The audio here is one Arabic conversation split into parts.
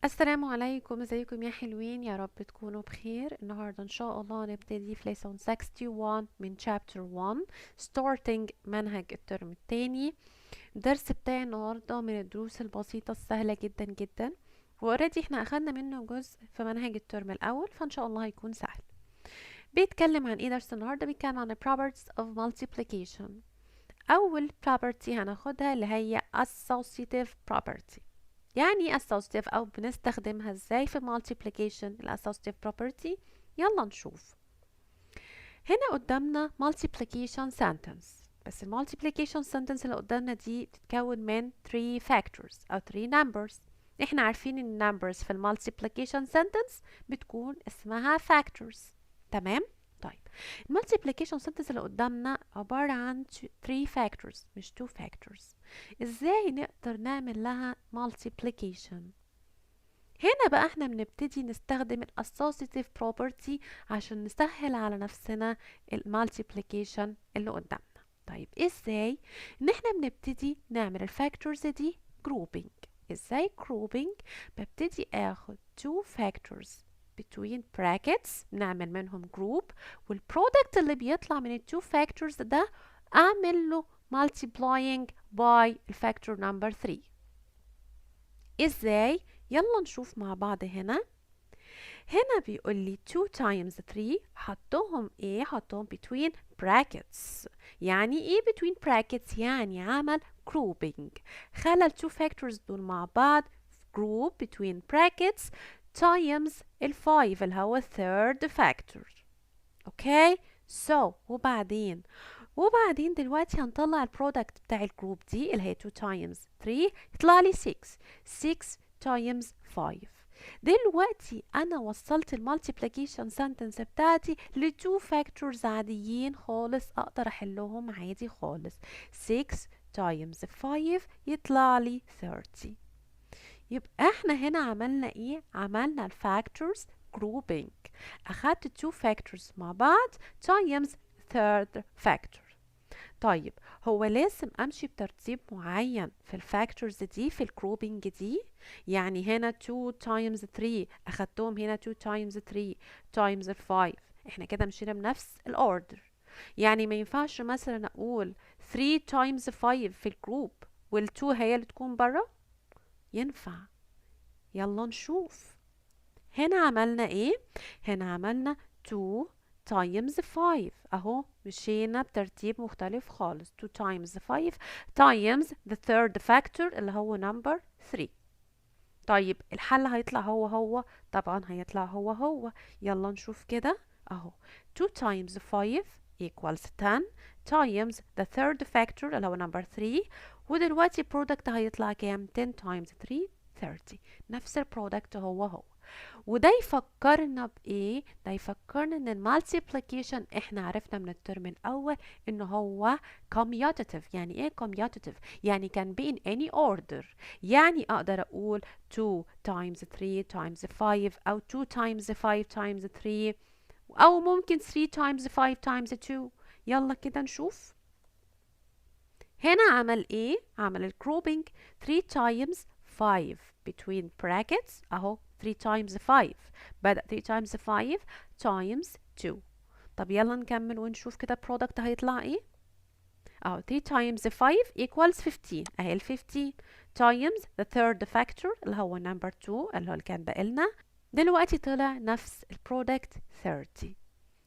السلام عليكم، ازيكم يا حلوين؟ يا رب تكونوا بخير. النهاردة ان شاء الله نبتدي في lesson 61 من chapter 1 starting منهج الترم الثاني. الدرس بتاعي النهاردة من الدروس البسيطة السهلة جدا جدا، واوريدي احنا اخدنا منه جزء في منهج الترم الاول، فان شاء الله هيكون سهل. بيتكلم عن ايه درس النهاردة؟ بيتكلم عن properties of multiplication. اول property هناخدها اللي هي associative property. يعني associative أو بنستخدمها ازاي في multiplication ال associative property. يلا نشوف. هنا قدامنا multiplication sentence، بس ال multiplication sentence اللي قدامنا دي بتتكون من 3 factors أو 3 numbers. احنا عارفين ان numbers في ال multiplication sentence بتكون اسمها factors. تمام؟ طيب المالتيبليكيشن سنتنس اللي قدامنا عبارة عن 3 factors مش 2 factors. ازاي نقدر نعمل لها multiplication؟ هنا بقى احنا بنبتدي نستخدم ال associative property عشان نسهل على نفسنا ال multiplication اللي قدامنا. طيب ازاي؟ ان احنا بنبتدي نعمل ال factors دي grouping. ازاي grouping؟ ببتدي اخد 2 factors between brackets نعمل منهم group، والبرودكت اللي بيطلع من ال 2 factors ده اعمل له multiplying by الفاكتور number 3. ازاي؟ يلا نشوف مع بعض. هنا بيقول لي 2 times 3 حطهم ايه؟ حطهم between brackets. يعني ايه between brackets؟ يعني عمل grouping، خلى ال 2 factors دول مع بعض group between brackets times ال 5 اللي هو third factor. اوكي وبعدين دلوقتي هنطلع البرودكت بتاع الجروب دي اللي هي 2 times 3 يطلع لي 6 times 5. دلوقتي انا وصلت المالتيبليكيشن سنتنس بتاعتي ل 2 فاكتورز عاديين خالص، اقدر احلهم عادي خالص. 6 times 5 يطلع لي 30. يبقى احنا هنا عملنا ايه؟ عملنا الفاكتورز grouping، اخدت 2 factors مع بعض times third factor. طيب هو لازم امشي بترتيب معين في الفاكتورز دي في الجروبينج دي؟ يعني هنا 2 times 3 اخدتهم هنا 2 times 3 times 5، احنا كده مشينا بنفس الاوردر. يعني ما ينفعش مثلا اقول 3 times 5 في الجروب وال2 هي اللي تكون بره؟ ينفع. يلا نشوف. هنا عملنا ايه؟ هنا عملنا 2 times 5 اهو، مشينا بترتيب مختلف خالص. 2 times 5 times the third factor اللي هو number 3. طيب الحل هيطلع هو؟ طبعا هيطلع هو. يلا نشوف كده اهو. 2 times 5 equals 10 times the third factor اللي هو number 3، ودلوقتي product هيطلع كام؟ 10 times 3 30. نفس البرودكت هو. وده يفكرنا بايه؟ ده يفكرنا ان المالتيبليكيشن احنا عرفنا من الترم الاول ان هو commutative. يعني ايه commutative؟ يعني can be in any order. يعني اقدر اقول 2 times 3 times 5 او 2 times 5 times 3 او ممكن 3 times 5 times 2. يلا كده نشوف. هنا عمل ايه؟ عمل الجروبينج 3 times 5 between brackets اهو 3 times 5 بدأ 3 times 5 times 2. طب يلا نكمل ونشوف كده البرودكت هيطلع ايه. اهو 3 times 5 equals 15 اهي ال 15 times the third factor اللي هو number 2 اللي هو اللي كان بقالنا. دلوقتي طلع نفس البرودكت 30.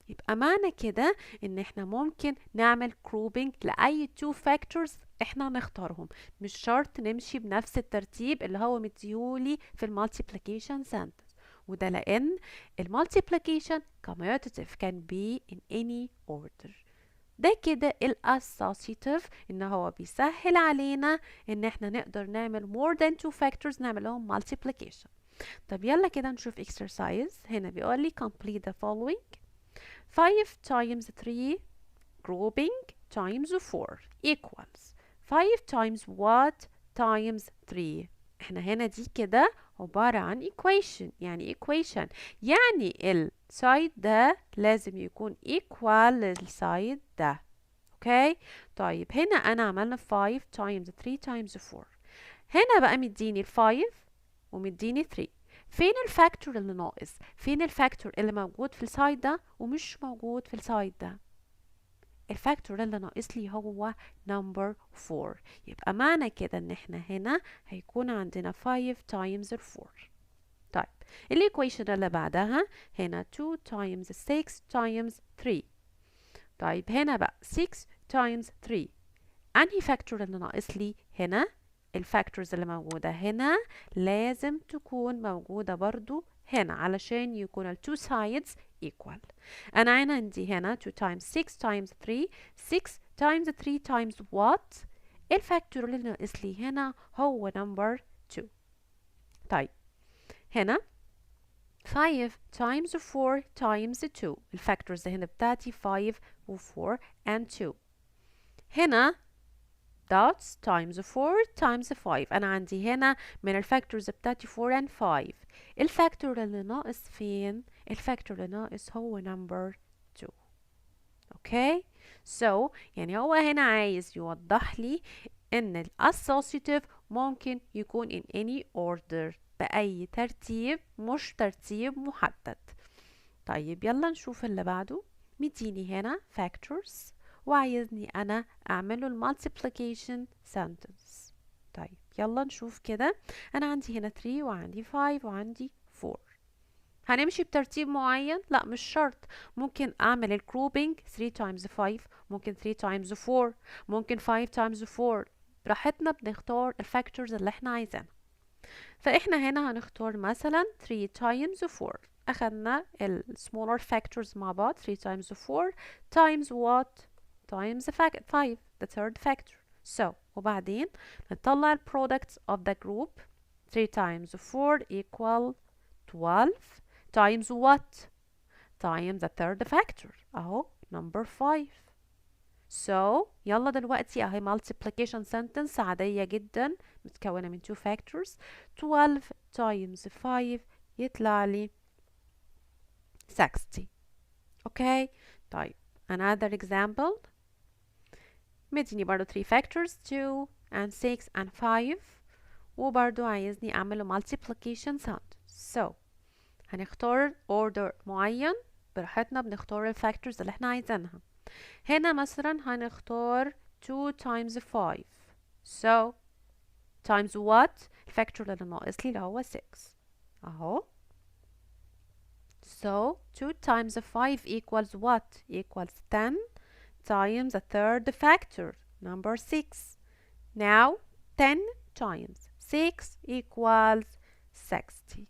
يبقى معنى كده ان احنا ممكن نعمل grouping لاي 2 factors احنا نختارهم، مش شرط نمشي بنفس الترتيب اللي هو مديهولي في المالتيبليكيشن sentence. وده لان المالتيبليكيشن commutative can be in any order. ده كده الاسوسيتيف، ان هو بيسهل علينا ان احنا نقدر نعمل more than 2 factors نعمل لهم multiplication. طب يلا كده نشوف exercise. هنا بيقول لي complete the following. 5 times 3 grouping times 4 equals 5 times what times 3. احنا هنا دي كده عبارة عن equation. يعني equation يعني السايد ده لازم يكون equal للسايد ده. اوكي طيب هنا انا عملنا 5 times 3 times 4. هنا بقى مديني 5 ومديني 3. فين الفاكتور اللي ناقص؟ فين الفاكتور اللي موجود في السايد ده ومش موجود في السايد ده؟ الفاكتور اللي ناقص لي هو نمبر 4. يبقى معنى كده ان احنا هنا هيكون عندنا 5 times 4. طيب الايكويشن اللي بعدها هنا 2 times 6 times 3. طيب هنا بقى 6 times 3. انهي فاكتور اللي ناقص لي هنا؟ الفاكتورز اللي موجودة هنا لازم تكون موجودة برضو هنا علشان يكون ال two sides equal. أنا عندي هنا 2 times 6 times 3. 6 times 3 times what؟ الفاكتور اللي ناقص لي هنا هو number 2. طيب هنا 5 times 4 times 2. الفاكتورز هنا بتاعتي 5 و 4 and 2. هنا dots times 4 times 5. أنا عندي هنا من الفاكتورز بتاعتي 4 and 5. الفاكتور اللي ناقص فين؟ الفاكتور اللي ناقص هو number 2. اوكي؟ so يعني هو هنا عايز يوضح لي إن ال associative ممكن يكون in any order بأي ترتيب مش ترتيب محدد. طيب يلا نشوف اللي بعده. مديني هنا factors وعايزني أنا أعمله multiplication sentence. طيب يلا نشوف كده. أنا عندي هنا 3 وعندي 5 وعندي 4. هنمشي بترتيب معين؟ لا مش شرط. ممكن أعمل الجروبينج 3 times 5، ممكن 3 times 4، ممكن 5 times 4. براحتنا بنختار الفاكتورز اللي احنا عايزينها. فاحنا هنا هنختار مثلا 3 times 4. أخدنا ال smaller factors مع بعض. 3 times 4 times what؟ times 5 the third factor. so وبعدين نطلع ال products of the group. 3 times 4 equal 12 times what؟ times the third factor اهو number 5. so يلا دلوقتي اهي multiplication sentence عادية جدا متكونة من 2 factors. 12 times 5 يطلع لي 60. اوكي طيب another example. مديني برضو 3 factors 2 and 6 and 5 وبرضو عايزني اعمله multiplication sentence. so هنختار order معين براحتنا. بنختار الفاكتورز اللي احنا عايزينها. هنا مثلا هنختار 2 times 5. so times what؟ الفاكتور اللي ناقص لي اللي هو 6 اهو. so 2 times 5 equals what؟ equals 10 times the third factor number 6. now 10 times 6 equals 60.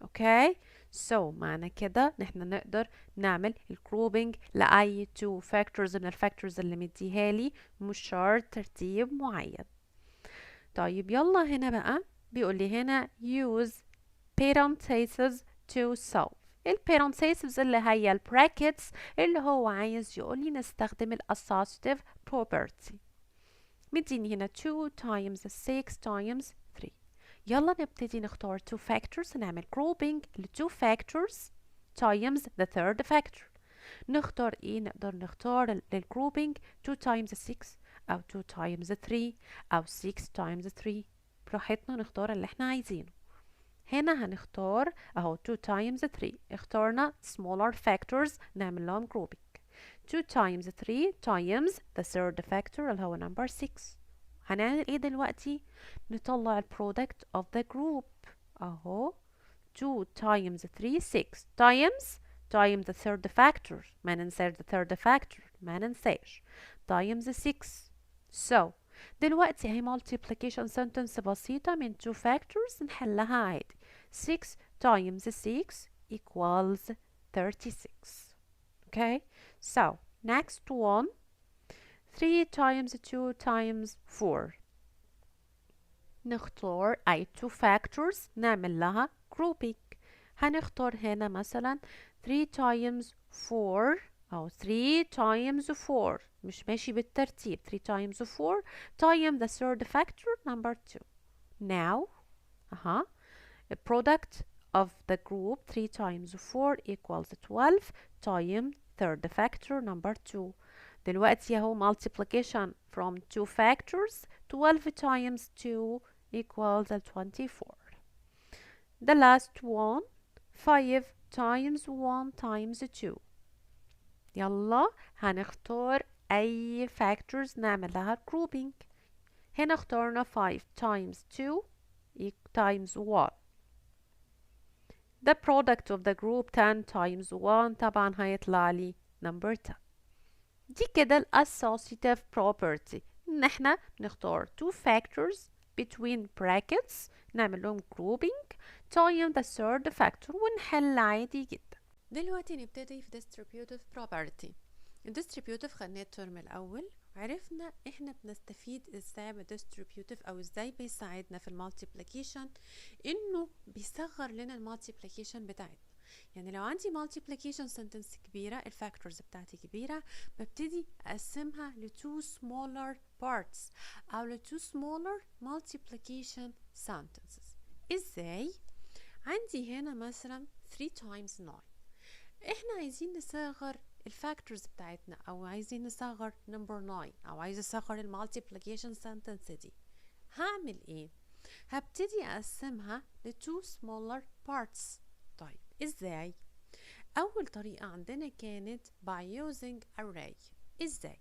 اوكي so معنى كده نحن نقدر نعمل الجروبينج لأي 2 factors من الفاكتورز اللي مديها لي مش شرط ترتيب معين. طيب يلا هنا بقى بيقول لي هنا use parentheses to solve. البيرنثيسز اللي هي البراكتس اللي هو عايز يقول لي نستخدم الاسوسيتيف property. مديني هنا 2 times 6 times 3. يلا نبتدي نختار 2 factors. نعمل grouping ل 2 factors times the third factor. نختار ايه؟ نقدر نختار للجروبينج 2 times 6 او 2 times 3 او 6 times 3. براحتنا نختار اللي احنا عايزينه. هنا هنختار اهو 2 times 3. اختارنا smaller factors نعمل لهم grouping. 2 times 3 times the third factor اللي هو number 6. هنعمل ايه دلوقتي؟ نطلع ال product of the group اهو 2 times 3 6 times the third factor. ما ننساش the third factor ما ننساش times 6. so دلوقتي اهي multiplication sentence بسيطة من 2 factors نحلها عادي. 6 times 6 equals 36. okay so next one 3 times 2 times 4. نختار أي 2 factors نعمل لها grouping. هنختار هنا مثلا 3 times 4 أو 3 times 4 مش ماشي بالترتيب. 3 times 4 times the third factor number 2. now the product of the group 3 times 4 equals 12 times third factor number 2. دلوقتي اهو multiplication from 2 factors 12 times 2 equals 24. the last one 5 times 1 times 2. يلا هنختار أي factors نعمل لها grouping. هنا اخترنا 5 times 2 times 1. The product of the group 10 times 1 طبعا هيطلع لي number 10. دي كده ال associative property ان احنا نختار two factors between brackets نعمل لهم grouping time the third factor ونحل عادي جدا. دلوقتي نبتدي في distributive property. ال distributive خدناه الترم الاول وعرفنا احنا بنستفيد ازاي من distributive او ازاي بيساعدنا في المالتيبليكيشن انه بيصغر لنا المالتيبليكيشن بتاعتنا. يعني لو عندي multiplication sentence كبيرة الفاكتورز بتاعتي كبيرة ببتدي أقسمها ل two smaller parts أو ل two smaller multiplication sentences. إزاي؟ عندي هنا مثلا 3 times 9. إحنا عايزين نصغر الفاكتورز بتاعتنا أو عايزين نصغر number 9 أو عايز أصغر المالتيبليكيشن sentence دي. هعمل إيه؟ هبتدي أقسمها ل two smaller parts. طيب ازاي؟ اول طريقة عندنا كانت by using array. ازاي؟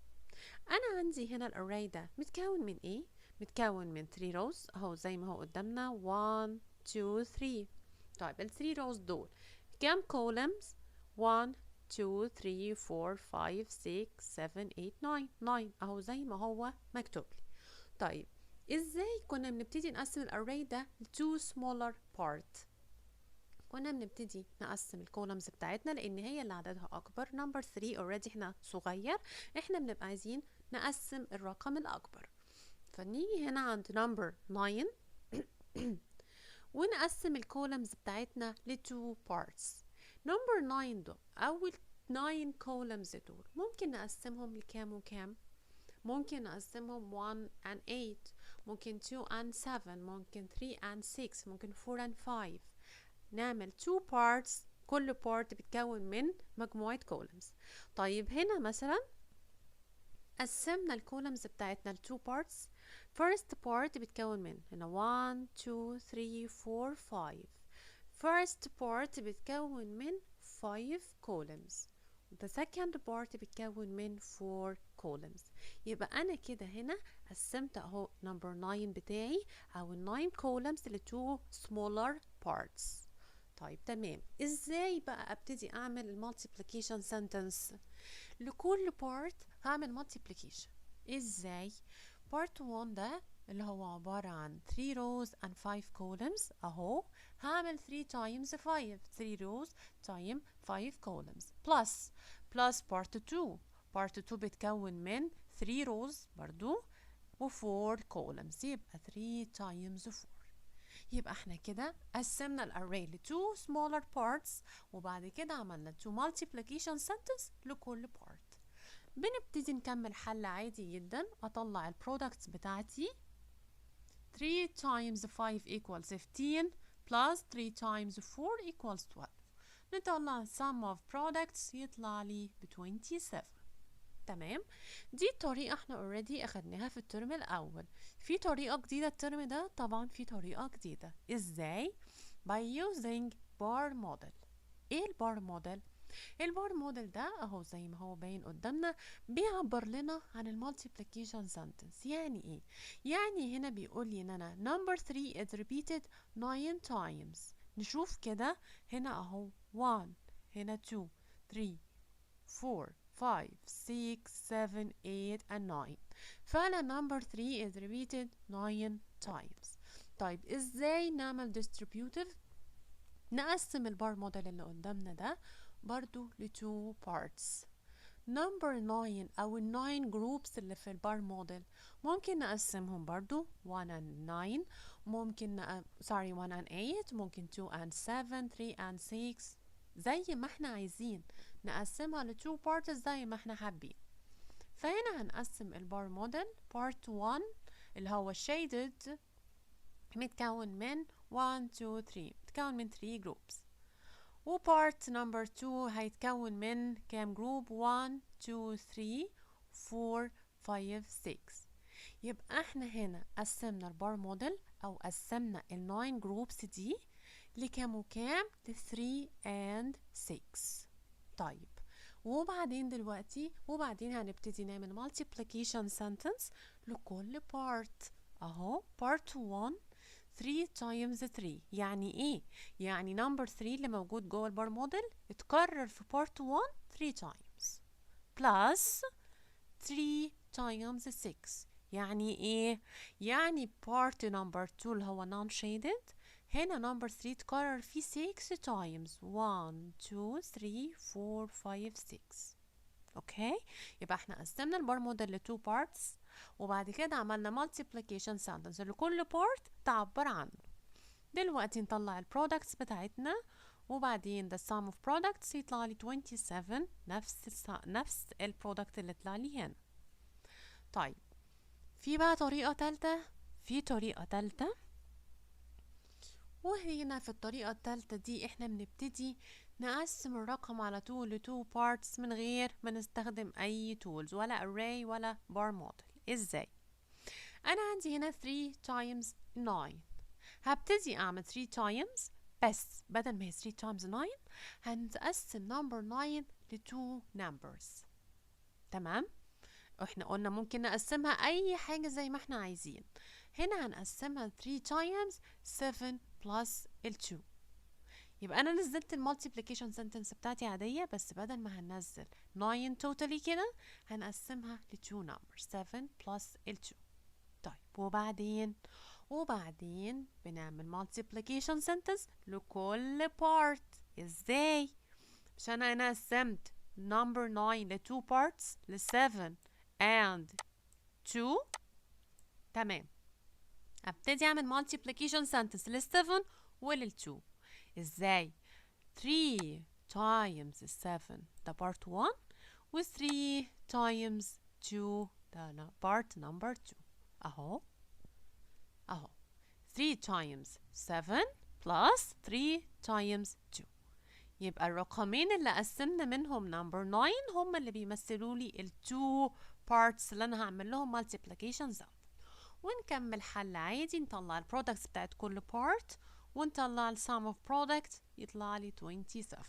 انا عندي هنا الارray ده متكون من ايه؟ متكون من 3 rows اهو زي ما هو قدامنا 1 2 3. طيب ال 3 rows دول كام columns؟ 1 2 3 4 5 6 7 8 9 اهو زي ما هو مكتوب لي. طيب ازاي كنا بنبتدي نقسم الارray ده ل two smaller parts؟ كنا بنبتدي نقسم الكولمز بتاعتنا لان هي اللي عددها اكبر. نمبر 3 اوريدي احنا صغير، احنا بنبقى عايزين نقسم الرقم الاكبر. فنيجي هنا عند نمبر 9 ونقسم الكولمز بتاعتنا ل 2 parts. نمبر 9 دول اول 9 كولمز دول ممكن نقسمهم لكام وكام؟ ممكن نقسمهم 1 and 8، ممكن 2 and 7، ممكن 3 and 6، ممكن 4 and 5. نعمل 2 parts، كل part بتكون من مجموعة columns. طيب هنا مثلا قسمنا الكولمز بتاعتنا ل 2 parts. first part بتكون من هنا 1 2 3 4 5. first part بتكون من 5 columns. the second part بتكون من 4 columns. يبقى أنا كده هنا قسمت أهو number 9 بتاعي أو ال 9 columns ل 2 smaller parts. طيب تمام. ازاي بقى ابتدي اعمل المالتيبليكيشن سنتنس؟ لكل بارت هعمل مالتيبليكيشن. ازاي؟ بارت 1 ده اللي هو عبارة عن 3 rows and 5 columns اهو هعمل 3 times 5 3 rows times 5 columns plus بارت 2. بارت 2 بتكون من 3 rows برضو و 4 columns يبقى 3 times 4. يبقى احنا كده قسمنا الاري ل 2 smaller parts وبعد كده عملنا 2 multiplication sentence لكل part. بنبتدي نكمل حل عادي جدا. اطلع البرودكتس بتاعتي 3 times 5 equals 15 plus 3 times 4 equals 12. نطلع sum of products يطلع لي ب 27. تمام. دي الطريقة احنا already اخدناها في الترم الاول. في طريقة جديدة الترم ده؟ طبعا في طريقة جديدة. ازاي؟ by using bar model. ايه البار موديل؟ البار موديل ده اهو زي ما هو باين قدامنا بيعبر لنا عن المالتيبليكيشن سنتنس. يعني ايه؟ يعني هنا بيقول لي ان انا number 3 is repeated 9 times. نشوف كده هنا اهو 1 هنا 2 3 4 5 6 7 8 and 9. فعلا number 3 is repeated 9 times. طيب ازاي نعمل distributive؟ نقسم البار موديل اللي قدامنا ده برضو ل 2 parts. number 9 او ال 9 groups اللي في البار موديل ممكن نقسمهم برضو 1 and 9، ممكن 1 and 8، ممكن 2 and 7، 3 and 6، زي ما احنا عايزين نقسمها ل 2 parts زي ما احنا حابين. فهنا هنقسم البار موديل part 1 اللي هو shaded متكون من 1 2 3، متكون من 3 groups. وبارت نمبر 2 هيتكون من كام جروب؟ 1 2 3 4 5 6. يبقى احنا هنا قسمنا البار موديل او قسمنا ال 9 جروبس دي لكام وكام؟ ل 3 and 6. طيب وبعدين هنبتدي نعمل multiplication sentence لكل part. اهو part 1 3 times 3 يعني ايه؟ يعني number 3 اللي موجود جوه البار موديل اتكرر في part 1 3 times plus 3 times 6 يعني ايه؟ يعني part number 2 اللي هو non shaded هنا number 3 اتكرر فيه 6 times 1 2 3 4 5 6. اوكي، يبقى احنا قسمنا البار موديل ل 2 parts وبعد كده عملنا multiplication sentence لكل part تعبر عنه. دلوقتي نطلع البرودكتس بتاعتنا وبعدين the sum of products يطلع لي 27 نفس البرودكت اللي طلع لي هنا. طيب في بقى طريقة تالتة، وهنا في الطريقة التالتة دي احنا بنبتدي نقسم الرقم على طول ل 2 parts من غير ما نستخدم اي tools ولا array ولا bar model. ازاي؟ انا عندي هنا 3 times 9 هبتدي اعمل 3 times بس بدل ما هي 3 times 9 هنقسم number 9 ل 2 numbers. تمام؟ احنا قلنا ممكن نقسمها اي حاجة زي ما احنا عايزين. هنا هنقسمها 3 times 7 plus ال 2. يبقى انا نزلت المالتيبليكيشن سنتنس بتاعتي عادية بس بدل ما هننزل 9 totally كده هنقسمها ل 2 numbers 7 plus ال 2. طيب وبعدين بنعمل multiplication sentence لكل part. ازاي؟ عشان انا قسمت number 9 ل 2 parts ل 7 and 2. تمام، ابتدي اعمل multiplication sentence لل 7 ولل 2. ازاي؟ 3 times 7 ده part 1 و 3 times 2 ده part number 2. اهو 3 times 7 plus 3 times 2. يبقى الرقمين اللي قسمنا منهم number 9 هم اللي بيمثلوا لي ال 2 parts اللي انا هعمل لهم multiplication sum. ونكمل حل عادي، نطلع البرودكتس بتاعت كل part ونطلع ال sum of product يطلع لي 27.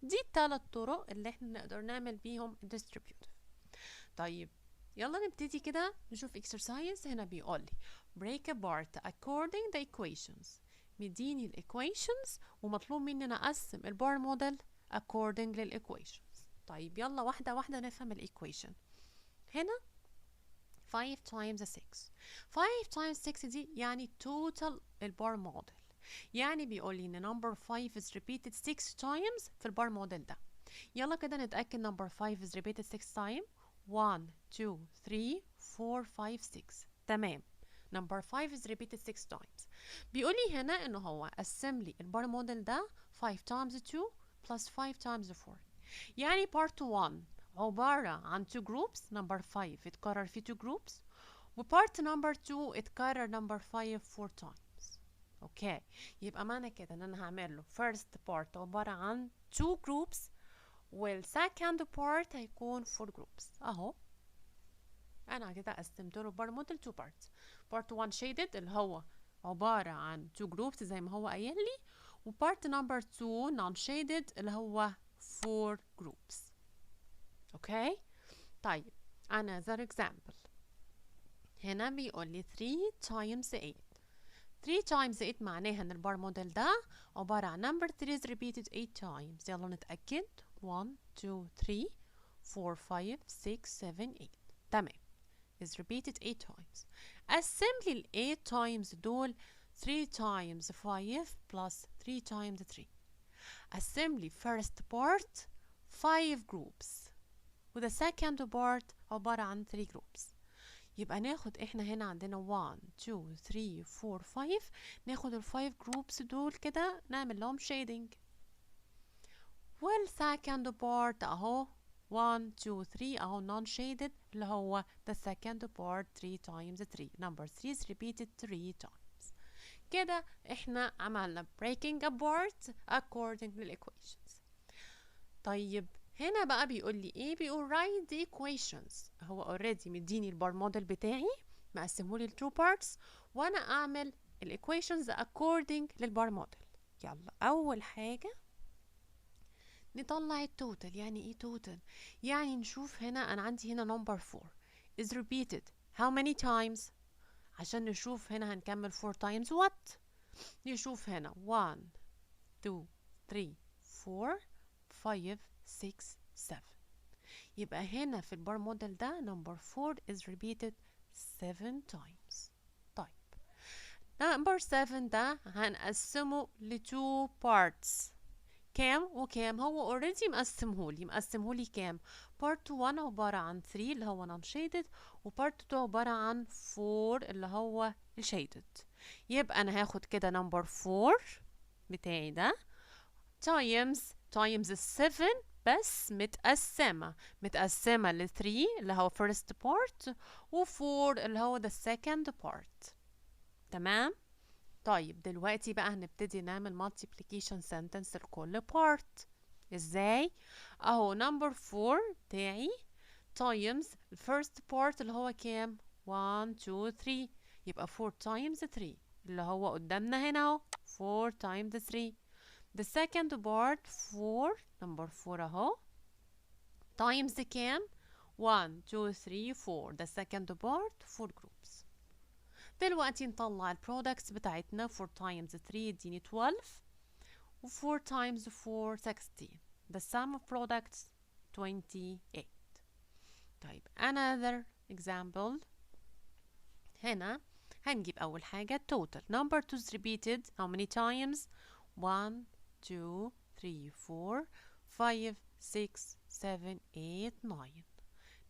دي الثلاث طرق اللي احنا نقدر نعمل بيهم distributive. طيب يلا نبتدي كده نشوف exercise. هنا بيقول لي break apart according the equations. مديني ال equations ومطلوب مني انا اقسم البار موديل according لل equations. طيب يلا واحدة واحدة نفهم ال equation. هنا 5 times 6 5 times 6 دي يعني total البار موديل. يعني بيقول لي ان number 5 is repeated 6 times في البار موديل ده. يلا كده نتأكد number 5 is repeated 6 times. 1 2 3 4 5 6. تمام، number 5 is repeated 6 times. بيقول لي هنا انه هو قسم لي البار موديل ده 5 times 2 plus 5 times 4. يعني part 1 عبارة عن 2 groups. number 5 اتكرر في 2 groups و part number 2 اتكرر number 5 4 times. اوكي، يبقى معنى كده ان انا هعمل له first part عبارة عن 2 groups والsecond part هيكون 4 groups. اهو انا كده قسمت له البار موديل 2 parts. part 1 shaded اللي هو عبارة عن 2 groups زي ما هو قايل لي و part number 2 non shaded اللي هو 4 groups. اوكي، طيب another example. هنا بيقول لي 3 times 8. 3 times 8 معناها ان البار موديل ده عبارة عن number 3 is repeated 8 times. يلا نتأكد. 1 2 3 4 5 6 7 8. تمام، is repeated 8 times. قسم لي ال 8 times دول 3 times 5 plus 3 times 3. قسم لي first part 5 groups و the second part عبارة عن 3 groups. يبقى ناخد احنا هنا عندنا 1 2 3 4 5. ناخد ال 5 groups دول كده نعمل لهم shading. وال second part اهو 1 2 3 اهو non shaded اللي هو the second part 3 times 3. number 3 is repeated 3 times. كده احنا عملنا breaking apart according لل equations. طيب هنا بقى بيقول لي ايه؟ بيقول write the equations. هو already مديني البار موديل بتاعي مقسمهولي ل 2 parts وانا اعمل ال equations according للبار موديل. يلا أول حاجة نطلع التوتال. يعني ايه توتال؟ يعني نشوف هنا أنا عندي هنا number 4 is repeated how many times. عشان نشوف هنا هنكمل 4 times what. نشوف هنا 1 2 3 4 5 6 7. يبقى هنا في البار موديل ده number 4 is repeated 7 times. طيب number 7 ده هنقسمه ل 2 parts. كام وكام؟ هو already مقسمهولي كام؟ part 1 عبارة عن 3 اللي هو non shaded، و part 2 عبارة عن 4 اللي هو shaded. يبقى أنا هاخد كده number 4 بتاعي ده times 7 بس متقسمة ل 3 اللي هو first part و 4 اللي هو the second part. تمام؟ طيب دلوقتي بقى هنبتدي نعمل multiplication sentence لكل part. ازاي؟ اهو number 4 بتاعي times first part اللي هو كام؟ 1 2 3. يبقى 4 times 3 اللي هو قدامنا هنا اهو 4 times 3. the second part 4 number 4 اهو times كام؟ 1 2 3 4. the second part 4 groups. دلوقتي نطلع البرودكتس بتاعتنا 4 times 3 يديني 12 و 4 times 4 16. the sum of products 28. طيب another example. هنا هنجيب أول حاجة total number 2 is repeated how many times؟ 1 2 3 4 5 6 7 8 9.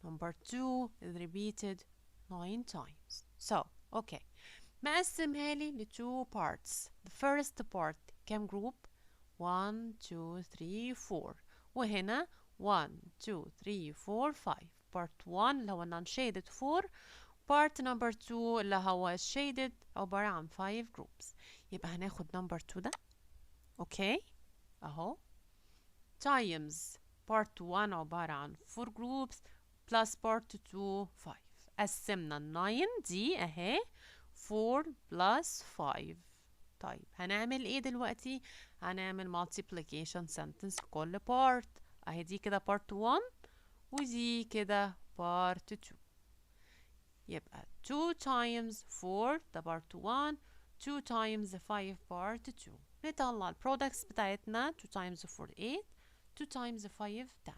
number 2 is repeated 9 times. so okay مقسمها لي ل 2 parts. the first part كام group؟ 1 2 3 4 وهنا 1 2 3 4 5. part 1 اللي هو non shaded 4. part number 2 اللي هو shaded عبارة عن 5 groups. يبقى هناخد number 2 ده اوكي اهو times part 1 عبارة عن 4 groups plus part 2 5. قسمنا ال 9 دي اهي 4 plus 5. طيب هنعمل ايه دلوقتي؟ هنعمل multiplication sentence كل part. اهي دي كده part 1 ودي كده part 2. يبقى 2 times 4 ده part 1 2 times 5 part 2. نطلع البرودكتس بتاعتنا 2 times 4 8 2 times 5 10.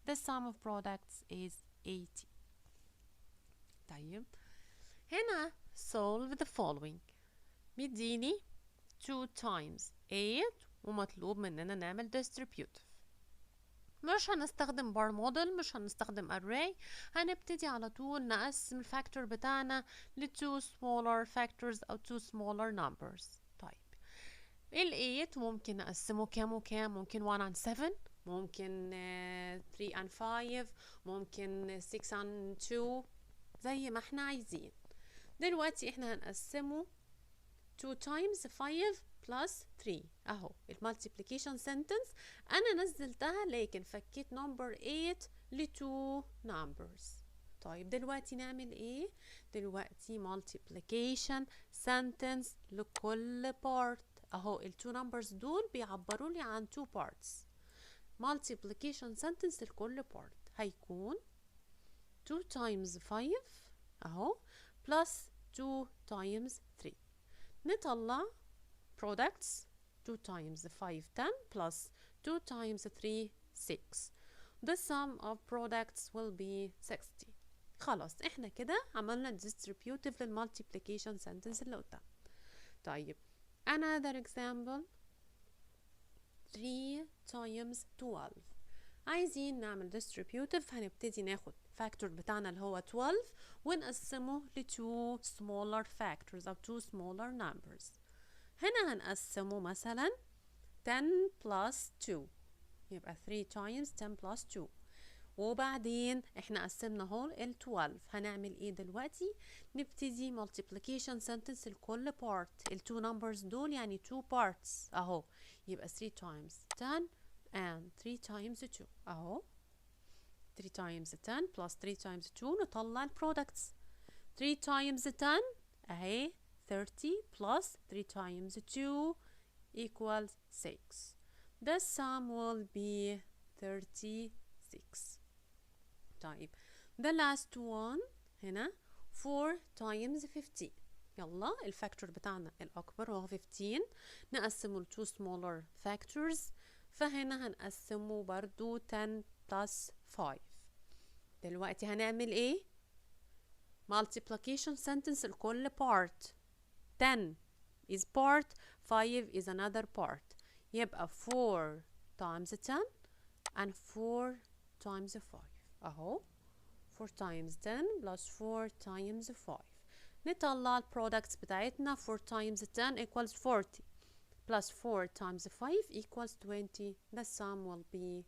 the sum of products is 80. طيب هنا solve the following. مديني 2 times 8 ومطلوب مننا نعمل distributive. مش هنستخدم bar model، مش هنستخدم array. هنبتدي على طول نقسم الفاكتور بتاعنا ل 2 smaller factors أو 2 smaller numbers. طيب ال 8 ممكن نقسمه كام وكام؟ ممكن 1 and 7، ممكن 3 and 5، ممكن 6 and 2، زي ما احنا عايزين. دلوقتي احنا هنقسمه 2 times 5 plus 3 اهو المالتيبليكيشن سنتنس. انا نزلتها لكن فكيت نمبر 8 ل 2 numbers. طيب دلوقتي نعمل ايه؟ دلوقتي multiplication sentence لكل part. اهو ال 2 numbers دول بيعبروا لي عن 2 parts. multiplication sentence لكل part هيكون 2 times 5 اهو plus 2 times 3. نطلع products 2 times 5 10 plus 2 times 3 6. the sum of products will be 60. خلاص احنا كده عملنا distributive للمultiplication sentence اللي قدام. طيب another example 3 times 12. عايزين نعمل distributive. هنبتدي ناخد factor بتاعنا اللي هو 12 ونقسمه ل 2 smaller factors أو 2 smaller numbers. هنا هنقسمه مثلا 10 plus 2 يبقى 3 times 10 plus 2. وبعدين احنا قسمنا اهو ال 12. هنعمل ايه دلوقتي؟ نبتدي multiplication sentence لكل part. ال 2 numbers دول يعني 2 parts اهو. يبقى 3 times 10 and 3 times 2 اهو 3 times 10 plus 3 times 2. نطلع ال products 3 times 10 اهي 30 plus 3 times 2 equals 6. The sum will be 36. طيب the last one هنا 4 times 15. يلا الفاكتور بتاعنا الأكبر هو 15 نقسمه ل 2 smaller factors. فهنا هنقسمه برضو 10 plus 5. دلوقتي هنعمل ايه؟ multiplication sentence لكل part. 10 is part, 5 is another part. يبقى 4 times 10 and 4 times 5. اهو 4 times 10 plus 4 times 5. نطلع البرودكتس بتاعتنا. 4 times 10 equals 40 plus 4 times 5 equals 20. The sum will be